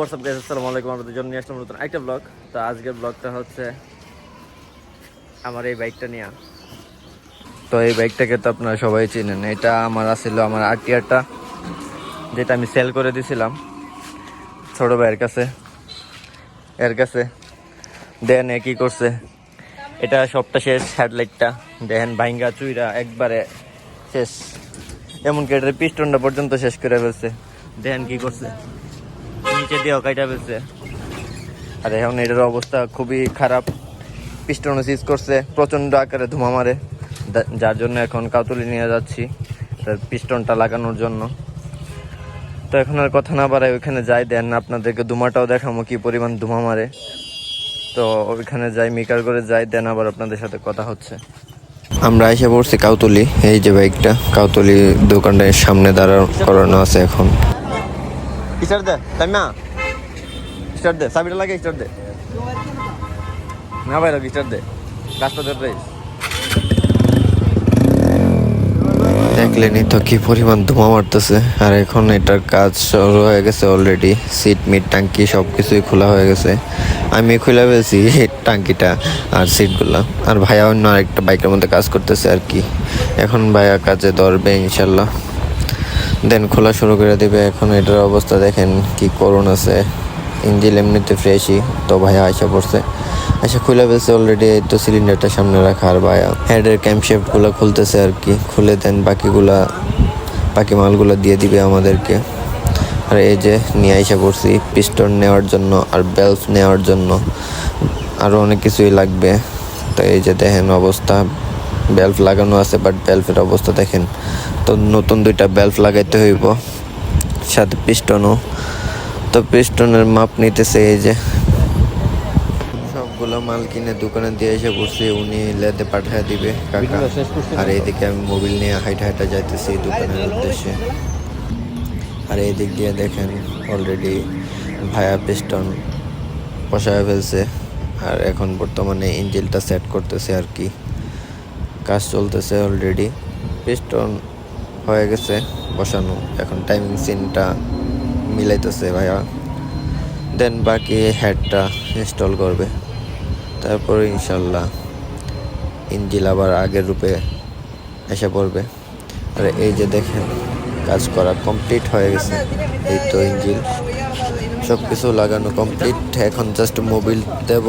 WhatsApp guys, আসসালামু আলাইকুম। আপনাদের জন্য নিয়ে আসলাম নতুন একটা ব্লগ। তো আজকের ব্লগটা হচ্ছে আমার এই বাইকটা নিয়ে। তো এই বাইকটাকে তো আপনারা সবাই চিনেন। এটা আমার আসছিল আমার আরটিআরটা, যেটা আমি সেল করে দিয়েছিলাম ছোট ভাইয়ের কাছে। এর কাছে দেন এ কি করছে, এটা সবটা শেষ। হেডলাইটটা দেখেন ভাইঙ্গা চুইরা একবারে শেষ, এমনকি এটার পিস্টনটা পর্যন্ত শেষ করে ফেলছে। দেখেন কি করছে, নিচে দিয়েও কাইটা ফেলছে। আর এখন এটার অবস্থা খুবই খারাপ। পিস্টন সিজ করছে, প্রচণ্ড আকারে ধোঁয়া মারে, যার জন্য এখন কাউতুলি নিয়ে যাচ্ছি তার পিস্টনটা লাগানোর জন্য। তো এখন আর কথা না বাড়াই ওইখানে যাই, দেন আপনাদেরকে ধোঁয়াটাও দেখাবো কি পরিমাণ ধোঁয়া মারে। তো ওইখানে যাই, মিকার করে যাই, দেন আবার আপনাদের সাথে কথা হচ্ছে। আমরা এসে পড়ছি কাউতুলি। এই যে বাইকটা কাউতুলি দোকানের সামনে দাঁড়া করানো আছে। এখন স্টার্ট দে, তাই না? স্টার্ট দে, চাবিটা লাগে, স্টার্ট দে না ভাই, স্টার্ট দে, গাছটা ধরে। দেখলেনি তো কি পরিমাণ ধোঁয়া মারতেছে। আর এখন এটার কাজ শুরু হয়ে গেছে অলরেডি। সিট মিট টাঙ্কি সব কিছুই খোলা হয়ে গেছে। আমি খুলে ফেলছি টাঙ্কিটা আর সিটগুলো। আর ভাইয়া অন্য আরেকটা বাইকের মধ্যে কাজ করতেছে আর কি। এখন ভাইয়া কাজে ধরবে ইনশাল্লাহ, দেন খোলা শুরু করে দেবে। এখন এটার অবস্থা দেখেন কি করুণ আছে। ইঞ্জিন এমনিতে ফ্রেশই, তো ভাইয়া আইসা পড়ছে, আচ্ছা খুলে ফেলছে অলরেডি। এই তো সিলিন্ডারটা সামনে রাখা, আর ভাইয়া হেডের ক্যাম্পশেফটগুলো খুলতেছে আর কি। খুলে দেন বাকি মালগুলো দিয়ে দিবে আমাদেরকে। আর এই যে নিয়ে আইসা পড়ছি পিস্টন নেওয়ার জন্য আর বেল্ট নেওয়ার জন্য, আরও অনেক কিছুই লাগবে। তো এই যে দেখেন অবস্থা, বেল্ট লাগানো আছে বাট বেল্টের অবস্থা দেখেন। তো নতুন 2টা বেল্ট লাগাইতে হইব, সাথে পিস্টনও। তো পিস্টনের মাপ নিতেছে এই যে। সবগুলো মাল কিনে দোকানে দিয়ে এসে পড়ছি, উনি লেদে পাঠিয়ে দিবে কাকা। আর এইদিকে আমি মোবিল নিয়ে হাইটা যাইতেছি দোকানের উদ্দেশ্যে। আর এই দিক দিয়ে দেখেন অলরেডি ভায়া পিস্টন বসায় ফেলছে। আর এখন বর্তমানে ইঞ্জিনটা সেট করতেছে আর কি, কাজ চলতেছে অলরেডি। পিস্টন হয়ে গেছে বসানো, এখন টাইমিং সিনটা মিলাইতেছে ভাইয়া। দেন বাকি হেডটা ইনস্টল করবে, তারপরে ইনশাল্লাহ ইঞ্জিন আবার আগের রূপে এসে পড়বে। আর এই যে দেখেন কাজ করা কমপ্লিট হয়ে গেছে। এই তো ইঞ্জিন সব কিছু লাগানো কমপ্লিট। এখন জাস্ট মোবিল দেব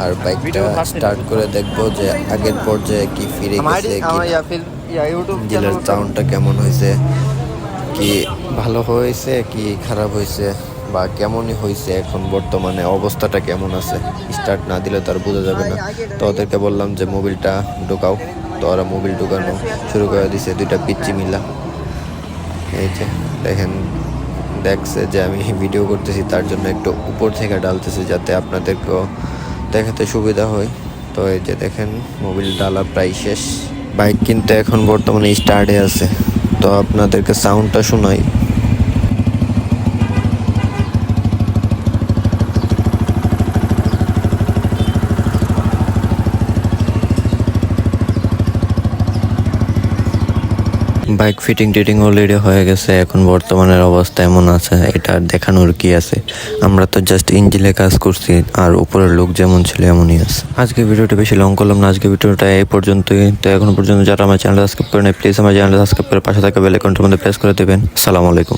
আর বাইকটা স্টার্ট করে দেখবো যে আগের পর্যায়ে কি ফিরে গেছে, ইঞ্জিনের সাউন্ডটা কেমন হয়েছে, কি ভালো হয়েছে কি খারাপ হয়েছে বা কেমনই হয়েছে, এখন বর্তমানে অবস্থাটা কেমন আছে। স্টার্ট না দিলে তো আর বোঝা যাবে না। তো ওদেরকে বললাম যে মোবিলটা ঢোকাও, তো ওরা মোবিল ঢোকানো শুরু করে দিছে, 2টা পিচ্চি মিলা। এই যে দেখেন, দেখছে যে আমি ভিডিও করতেছি, তার জন্য একটু উপর থেকে ডালতেছে যাতে আপনাদেরকেও দেখাতে সুবিধা হয়। তো এই যে দেখেন মোবিল ডালা প্রায় শেষ। বাইক কিন্তু এখন বর্তমানে স্টার্টে আছে, তো আপনাদেরকে সাউন্ডটা শোনাই। বাইক ফিটিং অলরেডি হয়ে গেছে। এখন বর্তমানের অবস্থা এমন আছে, এটা দেখানোর কি আছে। আমরা তো জাস্ট ইঞ্জিনে কাজ করছি, আর উপরের লোক যেমন ছিল এমনই আছে। আজকে ভিডিওটা বেশি লং করলাম না, আজকে ভিডিওটা এই পর্যন্তই। তো এখনো পর্যন্ত যারা আমার চ্যানেল সাবস্ক্রাইব করেন, প্লিজ আমার চ্যানেল সাবস্ক্রাইব করে পাশে থাকা বেল আইকনটার মধ্যে প্রেস করে দেবেন। আসসালামু আলাইকুম।